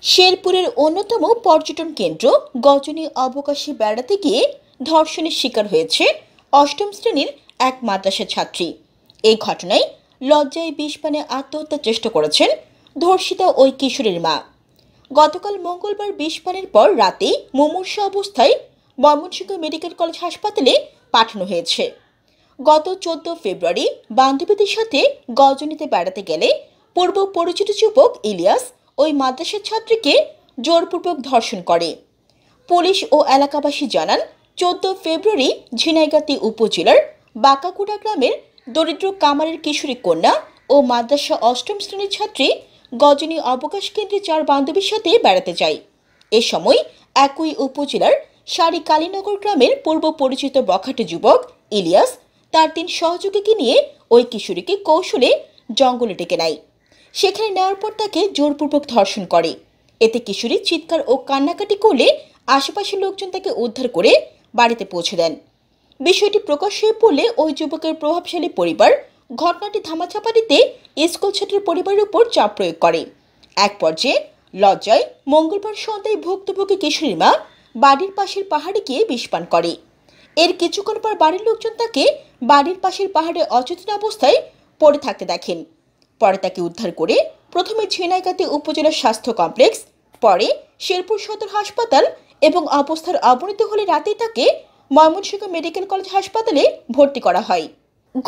শেরপুরের অন্যতম পর্যটন কেন্দ্র গজনী অবকাশে বেড়াতে গিয়ে ধর্ষণের শিকার হয়েছে অষ্টম শ্রেণীর এক মাদ্রাসা ছাত্রী। এই ঘটনায় লজ্জায় বিষপানে আত্মহত্যার চেষ্টা করেছেন ধর্ষিতা ওই কিশোরীর মা। গতকাল মঙ্গলবার বিষপানের পর রাতে মুমূর্ষু অবস্থায় ময়মনসিংহ মেডিকেল কলেজ হাসপাতালে পাঠানো হয়েছে। গত 14 ফেব্রুয়ারি বান্ধবীদের সাথে গজনীতে বেড়াতে গেলে পূর্ব পরিচিত যুবক ইলিয়াস ওই মাদ্রাসার ছাত্রীকে জোরপূর্বক ধর্ষণ করে। পুলিশ ও এলাকাবাসী জানান, 14 ফেব্রুয়ারি ঝিনাইগাতি উপজেলার বাঁকাকুড়া গ্রামের দরিদ্র কামারের কিশোরী কন্যা ও মাদ্রাসা অষ্টম শ্রেণীর ছাত্রী গজনী অবকাশ কেন্দ্রে 4 বান্ধবীর সাথে বেড়াতে যায়। এ সময় একই উপজেলার সারি কালীনগর গ্রামের পূর্ব পরিচিত বখাটে যুবক ইলিয়াস তার 3 সহযোগীকে নিয়ে ওই কিশোরীকে কৌশলে জঙ্গলে ডেকে নেয়। সেখানে নেওয়ার পর তাকে জোরপূর্বক ধর্ষণ করে। এতে কিশোরী চিৎকার ও কান্নাকাটি করলে আশেপাশের লোকজন তাকে উদ্ধার করে বাড়িতে পৌঁছে দেন। বিষয়টি প্রকাশ হয়ে পড়লে ওই যুবকের প্রভাবশালী পরিবার ঘটনাটি ধামাচাপা দিতে স্কুল ছাত্রের পরিবারের উপর চাপ প্রয়োগ করে। এক পর্যায়ে লজ্জায় মঙ্গলবার সন্ধ্যায় ভুক্তভোগী কিশোরীর মা বাড়ির পাশের পাহাড়ে গিয়ে বিষপান করে। এর কিছুক্ষণ পর বাড়ির লোকজন তাকে বাড়ির পাশের পাহাড়ে অচেতন অবস্থায় পড়ে থাকতে দেখেন। পরে তাকে উদ্ধার করে প্রথমে ঝিনাইগাতি উপজেলা স্বাস্থ্য কমপ্লেক্স, পরে শেরপুর সদর হাসপাতাল এবং অবস্থার অবনতি হলে রাতেই তাকে ময়মনসিংহ মেডিকেল কলেজ হাসপাতালে ভর্তি করা হয়।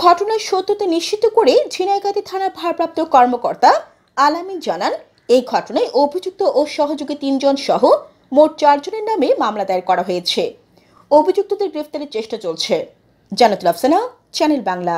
ঘটনার সত্যতা নিশ্চিত করে ঝিনাইগাতি থানার ভারপ্রাপ্ত কর্মকর্তা আলামিন জানান, এই ঘটনায় অভিযুক্ত ও সহযোগী 3 জন সহ মোট 4 জনের নামে মামলা দায়ের করা হয়েছে। অভিযুক্তদের গ্রেফতারের চেষ্টা চলছে। জান্নাতুল আফসানা, চ্যানেল বাংলা।